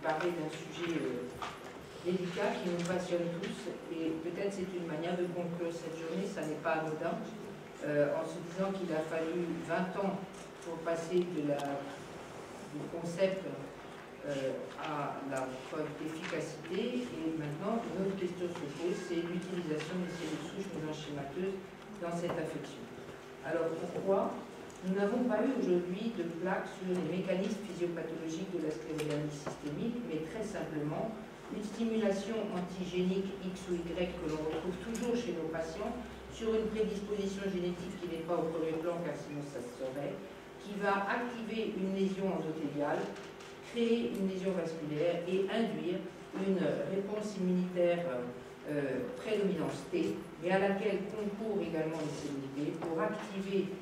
parler d'un sujet délicat qui nous passionne tous, et peut-être c'est une manière de conclure cette journée, ça n'est pas anodin, en se disant qu'il a fallu 20 ans pour passer du concept à la preuve d'efficacité, et maintenant une autre question se pose, c'est l'utilisation des cellules souches mésenchymateuses dans cette affection. Alors pourquoi nous n'avons pas eu aujourd'hui de plaque sur les mécanismes physiopathologiques de la sclérodermie systémique, mais très simplement une stimulation antigénique X ou Y que l'on retrouve toujours chez nos patients sur une prédisposition génétique qui n'est pas au premier plan, car sinon ça se saurait, qui va activer une lésion endothéliale, créer une lésion vasculaire et induire une réponse immunitaire prédominance T, mais à laquelle concourent également les cellules B pour activer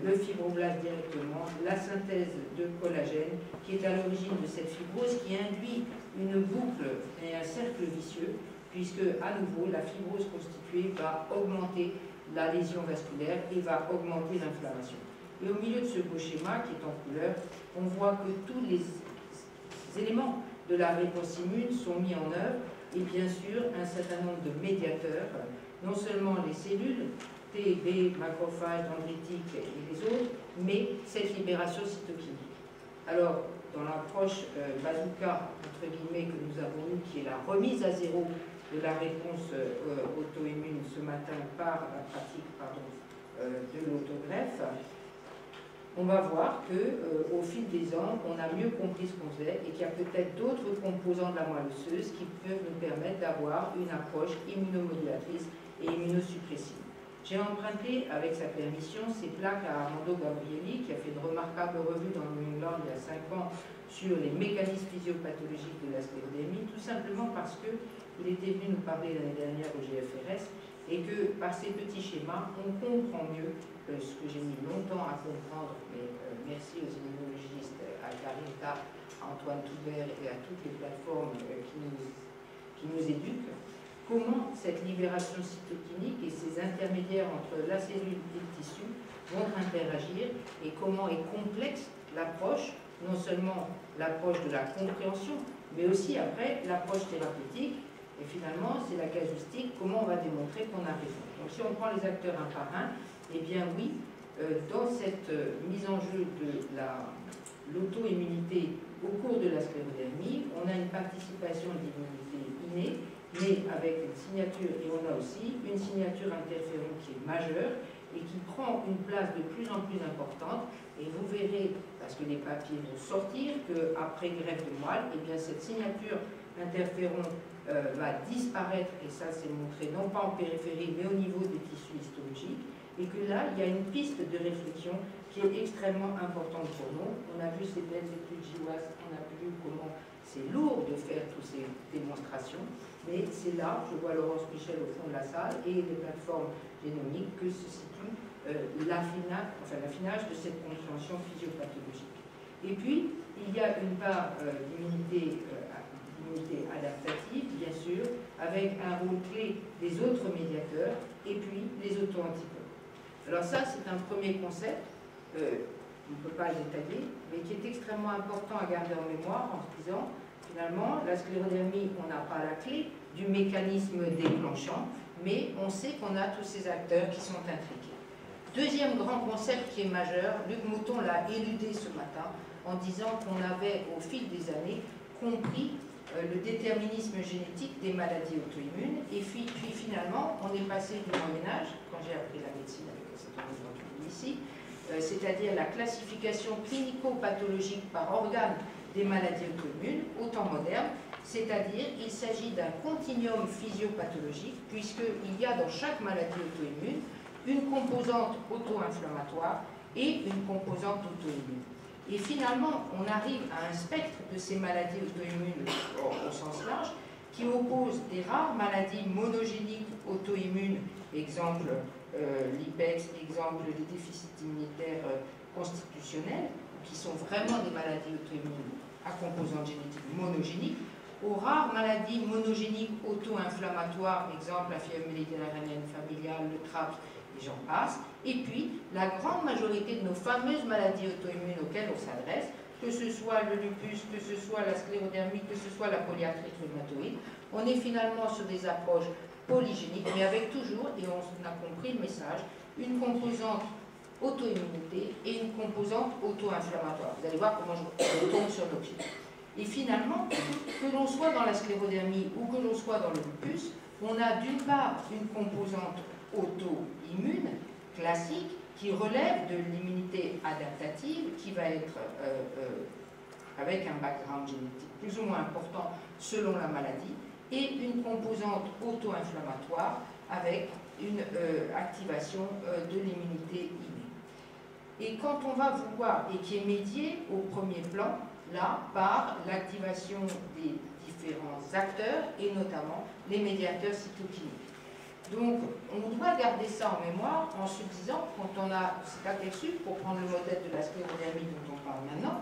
le fibroblaste directement, la synthèse de collagène qui est à l'origine de cette fibrose qui induit une boucle et un cercle vicieux, puisque à nouveau la fibrose constituée va augmenter la lésion vasculaire et va augmenter l'inflammation. Et au milieu de ce beau schéma qui est en couleur, on voit que tous les éléments de la réponse immune sont mis en œuvre, et bien sûr un certain nombre de médiateurs, non seulement les cellules T, B, macrophages, dendritiques et les autres, mais cette libération cytokinique. Alors, dans l'approche bazooka, entre guillemets, que nous avons eue, qui est la remise à zéro de la réponse auto-immune ce matin par la pratique de l'autogreffe, on va voir qu'au fil des ans, on a mieux compris ce qu'on faisait et qu'il y a peut-être d'autres composants de la moelle osseuse qui peuvent nous permettre d'avoir une approche immunomodulatrice et immunosuppressive. J'ai emprunté, avec sa permission, ces plaques à Armando Gabrielli, qui a fait une remarquable revue dans le New England il y a 5 ans sur les mécanismes physiopathologiques de la sclérodermie, tout simplement parce qu'il était venu nous parler l'année dernière au GFRS, et que par ces petits schémas, on comprend mieux ce que j'ai mis longtemps à comprendre, mais merci aux immunologistes, à Karinta, à Antoine Toubert et à toutes les plateformes qui nous éduquent, comment cette libération cytokinique et ces intermédiaires entre la cellule et le tissu vont interagir et comment est complexe l'approche, non seulement l'approche de la compréhension, mais aussi après l'approche thérapeutique. Et finalement, c'est la casuistique, comment on va démontrer qu'on a raison. Donc si on prend les acteurs un par un, eh bien oui, dans cette mise en jeu de l'auto-immunité au cours de la sclérodermie, on a une participation d'immunité innée, mais avec une signature, et on a aussi une signature interféron qui est majeure et qui prend une place de plus en plus importante. Et vous verrez, parce que les papiers vont sortir, qu'après greffe de moelle, eh bien cette signature interféron va disparaître, et ça c'est montré non pas en périphérie mais au niveau des tissus histologiques, et que là il y a une piste de réflexion qui est extrêmement importante pour nous. On a vu ces belles études GWAS, on a vu comment c'est lourd de faire toutes ces démonstrations, mais c'est là, je vois Laurence Michel au fond de la salle et les plateformes génomiques, que se situe l'affinage de cette compréhension physiopathologique. Et puis il y a une part d'immunité adaptative, bien sûr, avec un rôle clé des autres médiateurs, et puis les auto-anticorps. Alors ça, c'est un premier concept, on ne peut pas le détailler, mais qui est extrêmement important à garder en mémoire en se disant, finalement, la sclérodermie, on n'a pas la clé du mécanisme déclenchant, mais on sait qu'on a tous ces acteurs qui sont intriqués. Deuxième grand concept qui est majeur, Luc Mouton l'a éludé ce matin en disant qu'on avait, au fil des années, compris le déterminisme génétique des maladies auto-immunes, et puis finalement on est passé du Moyen-Âge, quand j'ai appris la médecine avec un certain nombre ici, c'est-à-dire la classification clinico-pathologique par organe des maladies auto-immunes au temps moderne, c'est-à-dire il s'agit d'un continuum physiopathologique, puisqu'il y a dans chaque maladie auto-immune une composante auto-inflammatoire et une composante auto-immune. Et finalement, on arrive à un spectre de ces maladies auto-immunes au sens large, qui oppose des rares maladies monogéniques auto-immunes, exemple l'IPEX, exemple des déficits immunitaires constitutionnels, qui sont vraiment des maladies auto-immunes à composante génétique monogénique, aux rares maladies monogéniques auto-inflammatoires, exemple la fièvre méditerranéenne familiale, le TRAPS, et j'en passe. Et puis, la grande majorité de nos fameuses maladies auto-immunes auxquelles on s'adresse, que ce soit le lupus, que ce soit la sclérodermie, que ce soit la polyarthrite rhumatoïde. On est finalement sur des approches polygéniques, mais avec toujours, et on a compris le message, une composante auto-immunité et une composante auto-inflammatoire. Vous allez voir comment je tombe sur l'objet. Et finalement, que l'on soit dans la sclérodermie ou que l'on soit dans le lupus, on a d'une part une composante auto-immune classique qui relève de l'immunité adaptative, qui va être avec un background génétique plus ou moins important selon la maladie, et une composante auto-inflammatoire avec une activation de l'immunité innée. Et quand on va voir, et qui est médié au premier plan, là, par l'activation des différents acteurs, et notamment les médiateurs cytokiniques. Donc, on doit garder ça en mémoire en se disant, quand on a cet aperçu, pour prendre le modèle de la sclérodermie dont on parle maintenant,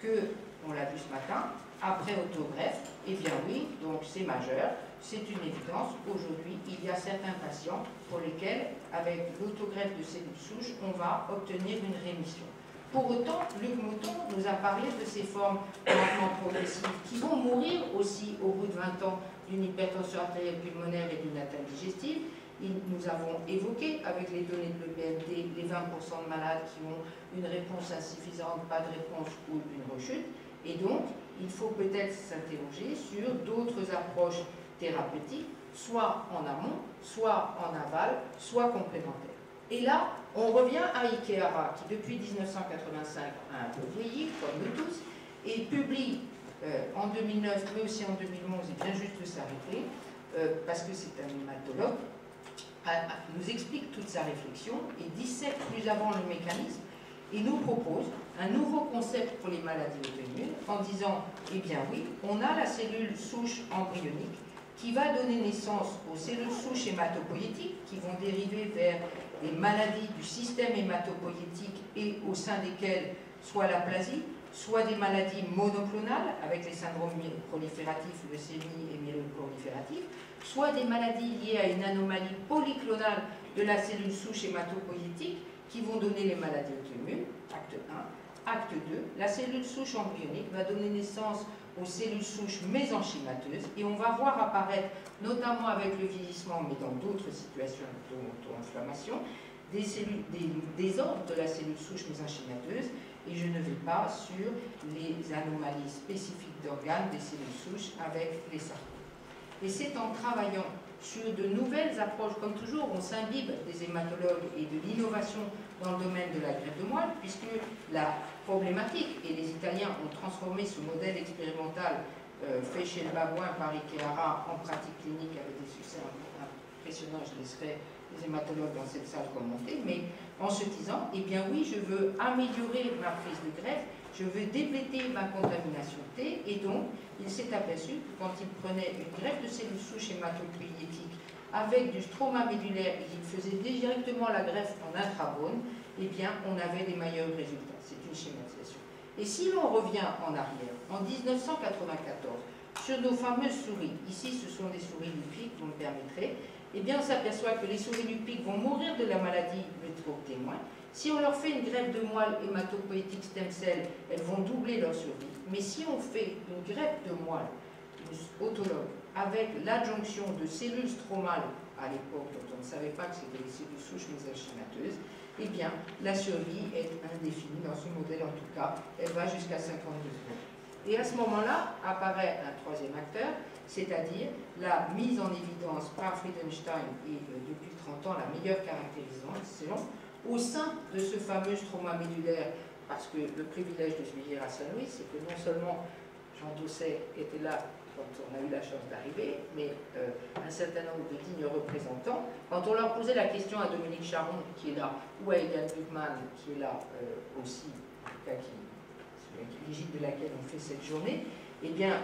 que, on l'a vu ce matin, après autogreffe, eh bien oui, donc c'est majeur, c'est une évidence. Aujourd'hui, il y a certains patients pour lesquels, avec l'autogreffe de cellules souches, on va obtenir une rémission. Pour autant, Luc Mouton nous a parlé de ces formes lentement progressives qui vont mourir aussi au bout de 20 ans d'une hypertension artérielle pulmonaire et d'une atteinte digestive. Nous avons évoqué avec les données de l'EBMD les 20% de malades qui ont une réponse insuffisante, pas de réponse ou une rechute. Et donc, il faut peut-être s'interroger sur d'autres approches thérapeutiques, soit en amont, soit en aval, soit complémentaires. Et là, on revient à Ikehara, qui depuis 1985 a un peu vieilli, comme nous tous, et publie en 2009, mais aussi en 2011, et vient juste de s'arrêter, parce que c'est un hématologue, nous explique toute sa réflexion et dissèque plus avant le mécanisme et nous propose un nouveau concept pour les maladies auto-immunes en disant, eh bien oui, on a la cellule souche embryonique qui va donner naissance aux cellules souches hématopoïétiques qui vont dériver vers des maladies du système hématopoïétique et au sein desquelles soit l'aplasie, soit des maladies monoclonales avec les syndromes prolifératifs, leucémie et myélome prolifératif, soit des maladies liées à une anomalie polyclonale de la cellule souche hématopoïétique qui vont donner les maladies auto-immunes, acte 1. Acte 2, la cellule souche embryonique va donner naissance aux cellules souches mésenchymateuses et on va voir apparaître, notamment avec le vieillissement, mais dans d'autres situations d'auto-inflammation, des ordres de la cellule souche mésenchymateuse, et je ne vais pas sur les anomalies spécifiques d'organes des cellules souches avec les sarcomes. Et c'est en travaillant sur de nouvelles approches, comme toujours, on s'imbibe des hématologues et de l'innovation dans le domaine de la greffe de moelle, puisque la problématique, et les Italiens ont transformé ce modèle expérimental fait chez le babouin par Ikehara en pratique clinique avec des succès impressionnants, je laisserai les hématologues dans cette salle commenter, mais en se disant, eh bien oui, je veux améliorer ma prise de greffe, je veux dépléter ma contamination T, et donc il s'est aperçu que quand il prenait une greffe de cellules souches hématopoïétiques avec du stroma médulaire et qu'il faisait directement la greffe en intravone, eh bien on avait des meilleurs résultats. C'est une schématisation. Et si l'on revient en arrière, en 1994, sur nos fameuses souris, ici ce sont des souris lupiques, vous me permettrez, eh bien on s'aperçoit que les souris lupiques vont mourir de la maladie témoin. Si on leur fait une greffe de moelle hématopoïétique stem cell, elles vont doubler leur survie. Mais si on fait une greffe de moelle autologue avec l'adjonction de cellules stromales, à l'époque dont on ne savait pas que c'était les cellules souches mésenchymateuses, eh bien la survie est indéfinie, dans ce modèle en tout cas, elle va jusqu'à 52 ans. Et à ce moment-là, apparaît un troisième acteur, c'est-à-dire la mise en évidence par Friedenstein et depuis 30 ans la meilleure caractérisation au sein de ce fameux stroma médulaire, parce que le privilège de vieillir à Saint-Louis, c'est que non seulement Jean Dosset était là quand on a eu la chance d'arriver, mais un certain nombre de dignes représentants, quand on leur posait la question à Dominique Charon, qui est là, ou à Eliane Buchmann, qui est là aussi, l'égide de laquelle on fait cette journée, eh bien,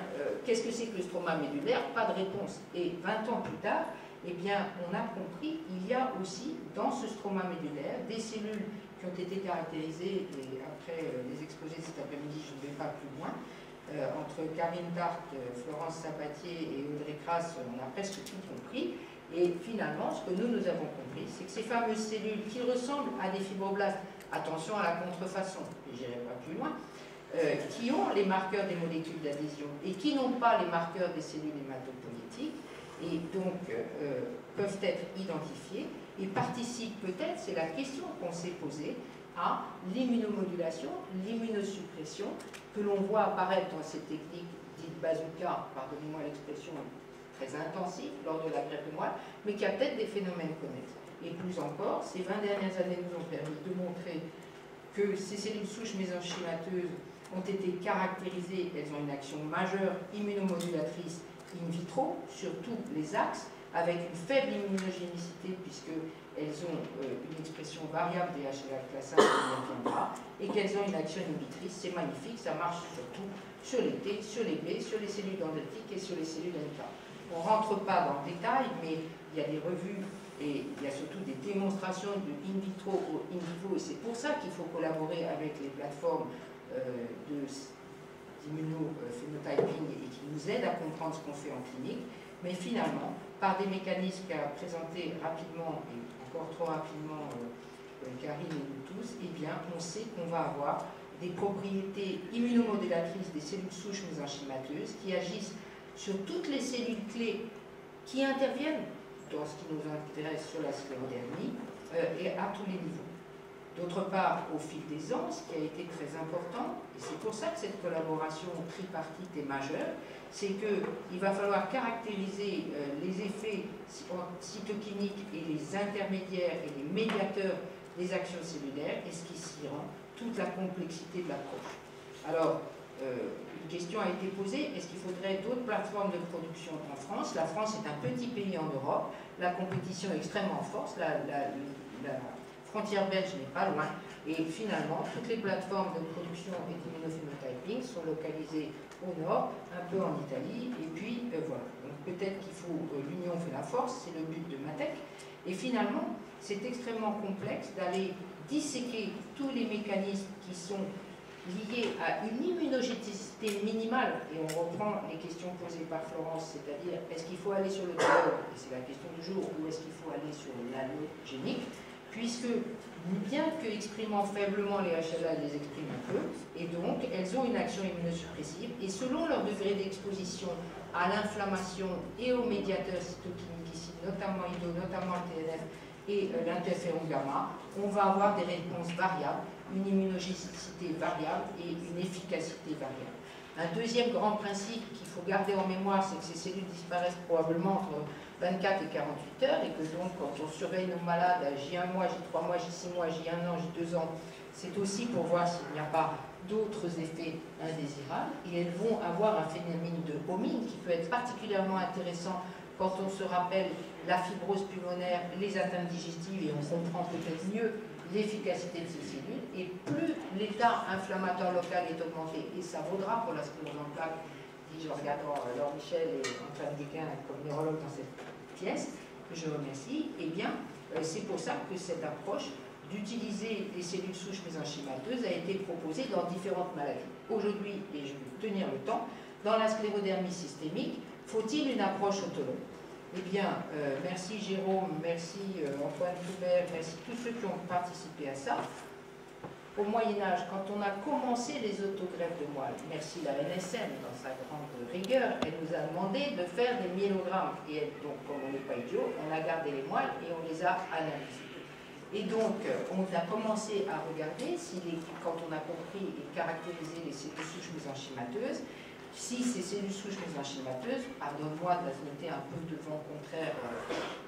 qu'est-ce que c'est que le stroma médulaire? Pas de réponse. Et 20 ans plus tard, eh bien, on a compris, il y a aussi, dans ce stroma médulaire, des cellules qui ont été caractérisées, et après les exposés cet après-midi, je ne vais pas plus loin, entre Karine Tart, Florence Sabatier et Audrey Crasse, on a presque tout compris. Et finalement, ce que nous avons compris, c'est que ces fameuses cellules qui ressemblent à des fibroblastes, attention à la contrefaçon, et je n'irai pas plus loin, qui ont les marqueurs des molécules d'adhésion et qui n'ont pas les marqueurs des cellules hématopoïétiques, et donc peuvent être identifiés et participent peut-être, c'est la question qu'on s'est posée, à l'immunomodulation, l'immunosuppression que l'on voit apparaître dans ces techniques dites bazooka, pardonnez-moi l'expression très intensive lors de la greffe de moelle, mais qui a peut-être des phénomènes connexes. Et plus encore, ces 20 dernières années nous ont permis de montrer que ces cellules souches mésenchymateuses ont été caractérisées, elles ont une action majeure immunomodulatrice in vitro sur tous les axes, avec une faible immunogénicité puisqu'elles ont une expression variable des HLA classe 1 qui y reviendra, et qu'elles ont une action inhibitrice. C'est magnifique, ça marche surtout sur les T, sur les B, sur les cellules dendritiques et sur les cellules NK. On ne rentre pas dans le détail, mais il y a des revues et il y a surtout des démonstrations de in vitro ou in vivo, et c'est pour ça qu'il faut collaborer avec les plateformes d'immunophénotyping et qui nous aident à comprendre ce qu'on fait en clinique. Mais finalement, par des mécanismes qu'a présenté rapidement, et encore trop rapidement, Karine et nous tous, eh bien, on sait qu'on va avoir des propriétés immunomodulatrices des cellules souches mésenchymateuses qui agissent sur toutes les cellules clés qui interviennent dans ce qui nous intéresse sur la sclérodermie et à tous les niveaux. D'autre part, au fil des ans, ce qui a été très important, et c'est pour ça que cette collaboration tripartite est majeure, c'est qu'il va falloir caractériser les effets cytokiniques et les intermédiaires et les médiateurs des actions cellulaires, et ce qui s'y rend toute la complexité de l'approche. Alors, une question a été posée, est-ce qu'il faudrait d'autres plateformes de production en France? La France est un petit pays en Europe, la compétition est extrêmement forte, la frontière belge n'est pas loin, et finalement, toutes les plateformes de production et d'immunophénotyping sont localisées au nord, un peu en Italie, et puis voilà. Donc peut-être qu'il faut, l'union fait la force, c'est le but de Matec, et finalement, c'est extrêmement complexe d'aller disséquer tous les mécanismes qui sont liés à une immunogénicité minimale, et on reprend les questions posées par Florence, c'est-à-dire est-ce qu'il faut aller sur le l'autologue, et c'est la question du jour, ou est-ce qu'il faut aller sur l'allogénique, puisque bien que exprimant faiblement les HLA, elles les expriment un peu, et donc elles ont une action immunosuppressive, et selon leur degré d'exposition à l'inflammation et aux médiateurs cytokiniques ici, notamment IDO, notamment le TNF et l'interféron gamma, on va avoir des réponses variables, une immunogénicité variable et une efficacité variable. Un deuxième grand principe qu'il faut garder en mémoire, c'est que ces cellules disparaissent probablement entre 24 et 48 heures, et que donc quand on surveille nos malades à J1 mois, J3 mois, J6 mois, J1 an, J2 ans, c'est aussi pour voir s'il n'y a pas d'autres effets indésirables, et elles vont avoir un phénomène de homing qui peut être particulièrement intéressant quand on se rappelle la fibrose pulmonaire, les atteintes digestives, et on comprend peut-être mieux l'efficacité de ces cellules, et plus l'état inflammatoire local est augmenté, et ça vaudra pour la sclérose en plaques, dit je regarde Laure Michel et Antoine Guéquin comme neurologue dans cette pièce, que je remercie, et bien c'est pour ça que cette approche d'utiliser les cellules souches mésenchymateuses a été proposée dans différentes maladies. Aujourd'hui, et je vais tenir le temps, dans la sclérodermie systémique, faut-il une approche autologue? Eh bien, merci Jérôme, merci Antoine Joubert, merci tous ceux qui ont participé à ça. Au Moyen-Âge, quand on a commencé les autogreffes de moelle, merci la NSM dans sa grande rigueur, elle nous a demandé de faire des myélogrammes. Et donc, comme on n'est pas idiot, on a gardé les moelles et on les a analysés. Et donc, on a commencé à regarder si quand on a compris et caractérisé les cellules souches mésenchymateuses, si ces cellules souches mésenchymateuses, pardonne-moi d'ajouter un peu de vent contraire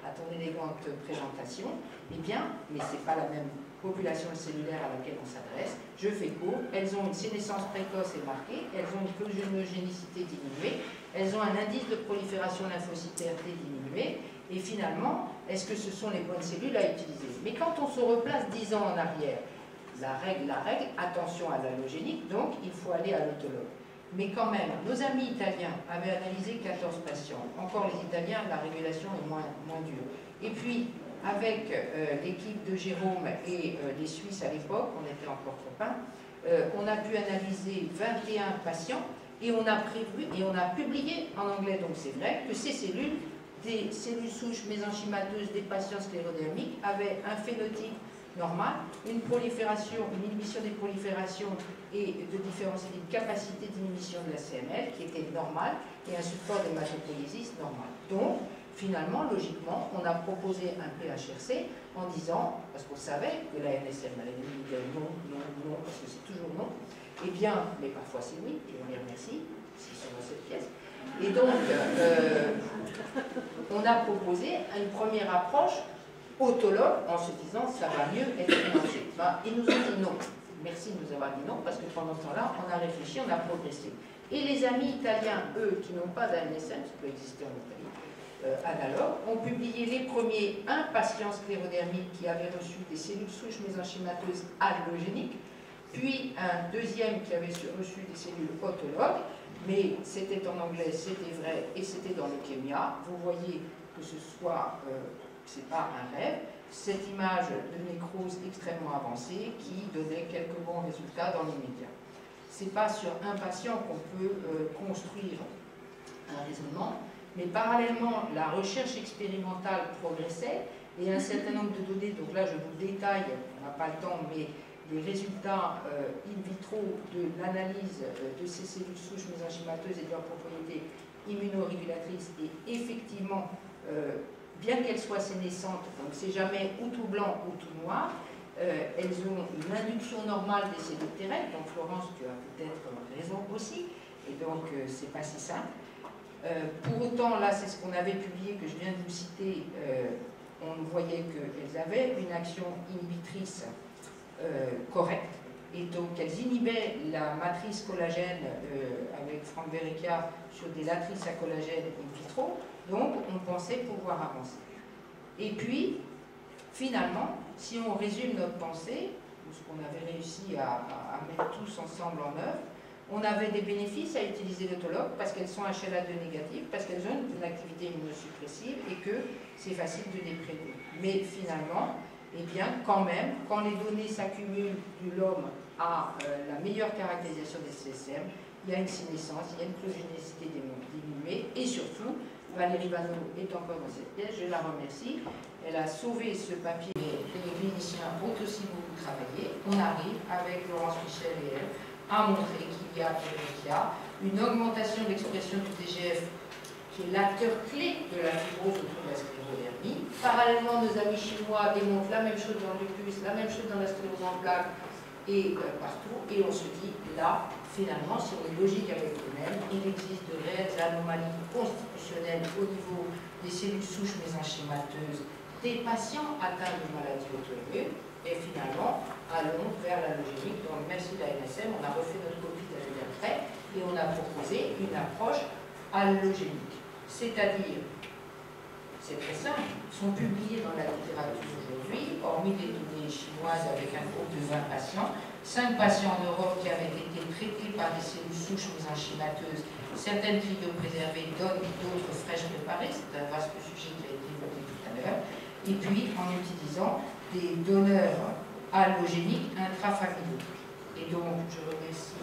à ton élégante présentation, eh bien, mais ce n'est pas la même population cellulaire à laquelle on s'adresse, je fais court, elles ont une sénescence précoce et marquée, elles ont une cogénogénicité diminuée, elles ont un indice de prolifération lymphocytaire T diminué, et finalement, est-ce que ce sont les bonnes cellules à utiliser? Mais quand on se replace 10 ans en arrière, la règle, attention à l'allogénique, donc il faut aller à l'autologue. Mais quand même, nos amis italiens avaient analysé 14 patients. Encore les Italiens, la régulation est moins dure. Et puis, avec l'équipe de Jérôme et les Suisses à l'époque, on était encore copains, on a pu analyser 21 patients et on a publié en anglais, donc c'est vrai, que ces cellules, des cellules souches mésenchymateuses des patients sclérodermiques, avaient un phénotype normale, une inhibition des proliférations et de différencier une capacité d'inhibition de la CML qui était normale et un support d'hématopoïésis normal. Donc, finalement, logiquement, on a proposé un PHRC en disant, parce qu'on savait que la NSM allait dire non, non, non, parce que c'est toujours non, eh bien, mais parfois c'est oui, et on les remercie, s'ils sont dans cette pièce. Et donc, on a proposé une première approche autologue en se disant ça va mieux être financé. Ben, ils nous ont dit non. Merci de nous avoir dit non, parce que pendant ce temps-là, on a réfléchi, on a progressé. Et les amis italiens, eux, qui n'ont pas d'ANSM, ça peut exister en Italie, analogue, ont publié les premiers, un patient sclérodermique qui avait reçu des cellules souches mésenchymateuses allogéniques, puis un deuxième qui avait reçu des cellules autologues, mais c'était en anglais, c'était vrai, et c'était dans Leukemia. Vous voyez que ce soit, c'est pas un rêve, cette image de nécrose extrêmement avancée qui donnait quelques bons résultats dans l'immédiat. C'est pas sur un patient qu'on peut construire un raisonnement, mais parallèlement, la recherche expérimentale progressait et un certain nombre de données, donc là je vous détaille, on n'a pas le temps, mais les résultats in vitro de l'analyse de ces cellules souches mésenchymateuses et de leurs propriétés immunorégulatrices, et effectivement, bien qu'elles soient sénescentes, donc c'est jamais ou tout blanc ou tout noir, elles ont une induction normale des cellules terrestres, donc Florence, tu as peut-être raison aussi, et donc c'est pas si simple. Pour autant, là, c'est ce qu'on avait publié, que je viens de vous citer, on voyait qu'elles avaient une action inhibitrice correcte, et donc elles inhibaient la matrice collagène avec Franck Verrecchia sur des latrices à collagène in vitro, donc on pensait pouvoir avancer. Et puis, finalement, si on résume notre pensée, ou ce qu'on avait réussi à mettre tous ensemble en œuvre, on avait des bénéfices à utiliser l'autologue parce qu'elles sont HLA2 négatives, parce qu'elles ont une activité immunosuppressive et que c'est facile de les prévenir. Mais finalement, eh bien, quand même, quand les données s'accumulent de l'homme à la meilleure caractérisation des CSM, il y a une sénescence, il y a une clogénicité diminuée, et surtout, Valérie Vanneau est encore dans cette pièce, je la remercie, elle a sauvé ce papier, et les cliniciens ont aussi beaucoup travaillé. On arrive, avec Laurence Michel et elle, à montrer qu'il y a une augmentation de l'expression du TGF, qui est l'acteur clé de la fibrose autour de la sclérodermie. Parallèlement, nos amis chinois démontrent la même chose dans le lupus, la même chose dans la sclérose en plaques et partout. Et on se dit, là, finalement, si on est logique avec nous-mêmes, il existe de réelles anomalies constitutionnelles au niveau des cellules souches mésenchymateuses des patients atteints de maladies auto-immunes. Et finalement, allons vers l'allogénique. Donc, merci à la NSM, on a refait notre copie de l'année d'après et on a proposé une approche allogénique. C'est-à-dire, c'est très simple, sont publiés dans la littérature aujourd'hui, hormis des données chinoises avec un groupe de 20 patients, 5 patients en Europe qui avaient été traités par des cellules souches mésenchymateuses, certaines cryopréservées, d'autres fraîches préparées, c'est un vaste sujet qui a été évoqué tout à l'heure, et puis en utilisant des donneurs allogéniques intrafamiliaux. Et donc, je remercie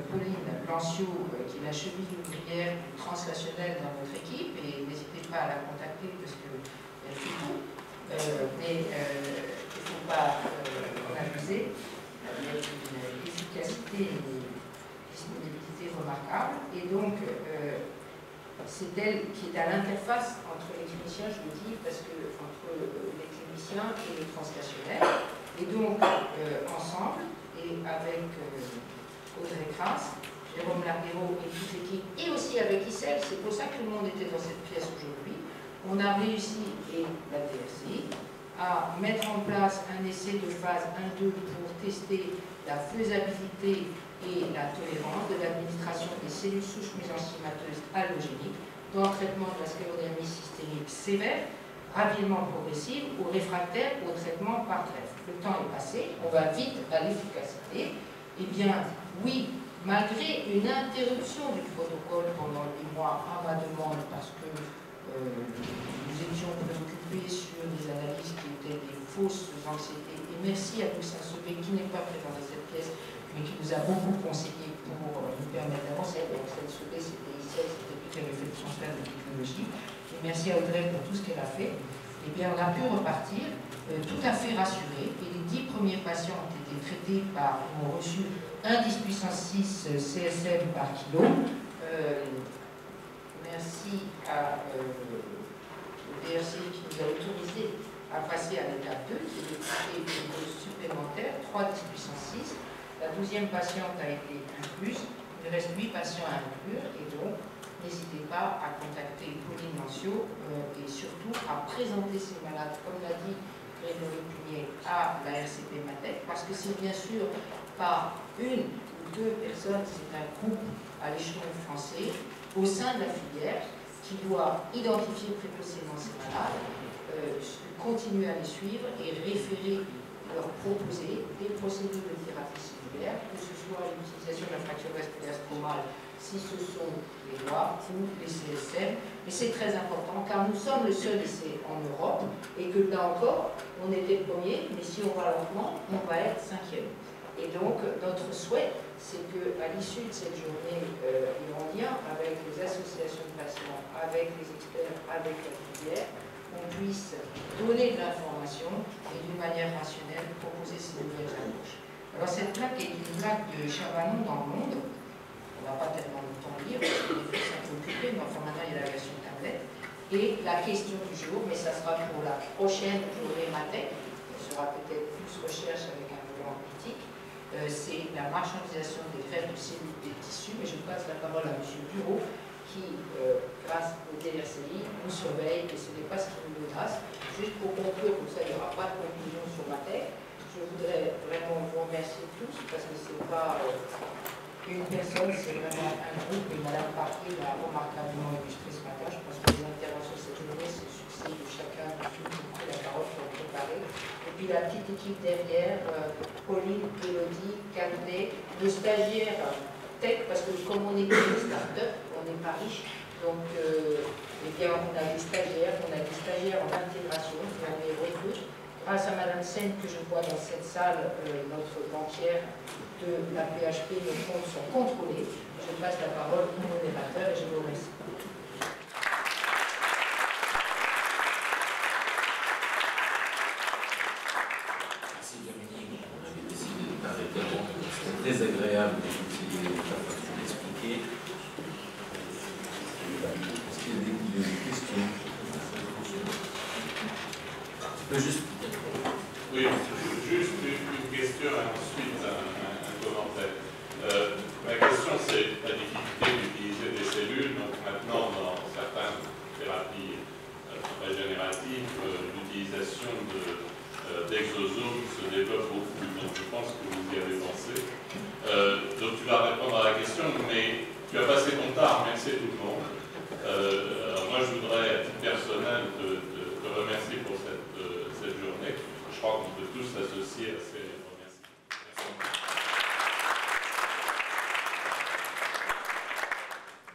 Pauline Lancio, qui est la cheville ouvrière translationnelle dans notre équipe, et n'hésitez pas à la contacter parce qu'elle fait tout. Mais il ne faut pas en abuser. Elle a une efficacité et une disponibilité remarquable. Et donc, c'est elle qui est à l'interface entre les cliniciens, je le dis, parce que entre les cliniciens et les translationnels. Et donc, ensemble, et avec Audrey Kras, Jérôme Larguero et toute l'équipe, et aussi avec Issel, c'est pour ça que tout le monde était dans cette pièce aujourd'hui, on a réussi, et la DRC, à mettre en place un essai de phase 1-2 pour tester la faisabilité et la tolérance de l'administration des cellules souches mésenchymateuses allogéniques dans le traitement de la sclérodermie systémique sévère, rapidement progressive ou réfractaire au traitement par trèfle. Le temps est passé, on va vite à l'efficacité. Eh bien, oui, malgré une interruption du protocole pendant 8 mois à ma demande, parce que nous étions préoccupés sur des analyses qui étaient des fausses anxiétés, et merci à Toussaint Sauvé, qui n'est pas présent dans cette pièce, mais qui nous a beaucoup conseillé pour nous permettre d'avancer. Donc, cette Sauvé, c'était ici, c'était toutes les réflexions de technologie. Et merci à Audrey pour tout ce qu'elle a fait. eh bien, on a pu repartir tout à fait rassurés. Et les 10 premiers patients ont été traités ont reçu un 10 puissance 6 CSM par kilo. Merci à DRC qui nous a autorisé à passer à l'étape 2, qui est une dose supplémentaire, 3 10 puissance 6. La 12e patiente a été incluse. Il reste 8 patients à inclure et donc n'hésitez pas à contacter Pauline Mancio et surtout à présenter ces malades, comme l'a dit Grégory Punier, à la RCP Matec, parce que c'est bien sûr pas une ou deux personnes, c'est un groupe à l'échelon français au sein de la filière qui doit identifier précocement ces malades, continuer à les suivre et référer, leur proposer des procédures de thérapie cellulaire, que ce soit l'utilisation de la fracture vasculaire stromale si ce sont les doigts ou les CSM. Mais c'est très important car nous sommes le seul essai en Europe et que là encore, on était le premier, mais si on va lentement, on va être 5e. Et donc, notre souhait, c'est qu'à l'issue de cette journée, et en lien avec les associations de patients, avec les experts, avec la filière, on puisse donner de l'information et d'une manière rationnelle proposer ces nouvelles approches. Alors cette plaque est une plaque de Chabanon dans le monde. On n'a pas tellement de temps à lire parce que les filles sont un peu occupées, mais enfin maintenant il y a la version tablette. Et la question du jour, mais ça sera pour la prochaine journée Matec, ce sera peut-être plus recherche avec un volant critique, c'est la marchandisation des greffes de cellules des tissus, mais je passe la parole à M. Bureau qui, grâce au DRCI, nous surveille et ce n'est pas ce qui nous menace. Juste pour conclure, comme ça il n'y aura pas de conclusion sur Matec, je voudrais vraiment vous remercier tous parce que ce n'est pas une personne, c'est vraiment un groupe et Mme Parquet l'a remarquablement illustré ce matin. Je pense que les interventions de cette journée, c'est le succès de chacun de ceux qui ont pris la parole pour préparer. Et puis la petite équipe derrière, Pauline, Elodie, Canet, le stagiaire tech, parce que comme on est une start-up, on n'est pas riche, donc eh bien, on a des stagiaires en intégration, et on les recrute. Grâce à Mme Sen, que je vois dans cette salle, notre banquière de la PHP, nos comptes sont contrôlés. Je passe la parole au modérateur et je vous remercie. Merci Dominique, on avait décidé de t'arrêter avant, c'est très agréable d'utiliser ta façon d'expliquer. Est-ce qu'il y a des questions? Tu peux juste... Oui, juste une question et ensuite un commentaire. Ma question, c'est la difficulté d'utiliser des cellules. Donc maintenant, dans certaines thérapies régénératives, l'utilisation d'exosomes se développe beaucoup. Donc je pense que vous y avez pensé. Donc tu vas répondre à la question, mais tu as passé ton temps à remercier tout le monde. Alors moi, je voudrais, à titre personnel, te remercier pour cette journée. Je crois qu'on peut tous s'associer à ces remerciements.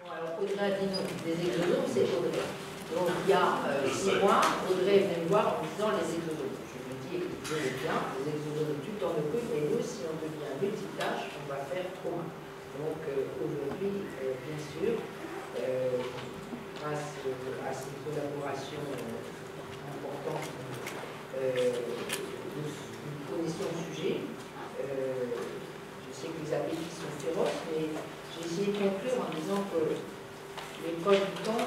Bon, alors Audrey a dit non, des exosomes, c'est Audrey. Donc il y a 6 mois, Audrey venait me voir en me disant les exosomes. Je me dis, écoute, je veux bien, les exosomes, tu t'en occupes, mais nous, si on devient multitâche, on va faire trop mal. Donc aujourd'hui, bien sûr, grâce à ces collaborations importantes, nous connaissons le sujet. Je sais que les appétits sont féroces, mais j'ai essayé de conclure en disant que l'école du temps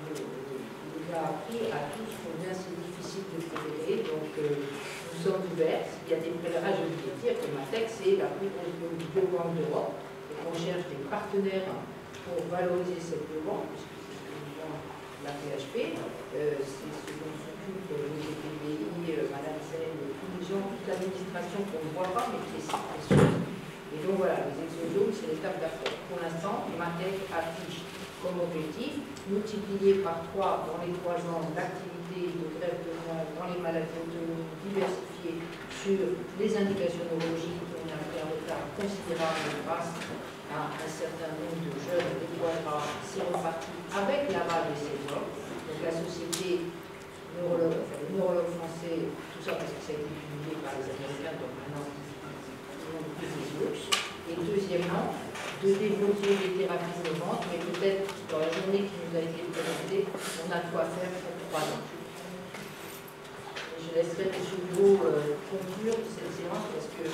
nous a appris à tous combien c'est difficile de fédérer. Donc nous sommes ouverts. S'il y a des pèlerins, je veux dire que Matec, c'est la plus grosse biobanque d'Europe et qu'on cherche des partenaires pour valoriser cette biobanque, puisque c'est la PHP, c'est ce dont s'occupe le GPBI, Madame Sen, tous les gens, toute l'administration qu'on ne voit pas, mais qui est si précieuse. Et donc voilà, les exosomes, c'est l'étape d'après. Pour l'instant, Matec affiche comme objectif multiplier par 3 dans les 3 ans l'activité de greffe de moelle dans les maladies auto-immunes diversifiées sur les indications neurologiques. On a fait un retard considérable grâce à un certain nombre de jeunes déploiements séropartis avec l'aval des seniors. Donc la société neurologue, enfin, le neurologue français, tout ça parce que ça a été publié par les Américains, donc maintenant ils ont plus des autres. Et deuxièmement, de développer des thérapies innovantes, mais peut-être dans la journée qui nous a été présentée, on a de quoi faire pour 3 ans. je laisserai M. Hugo conclure cette séance parce que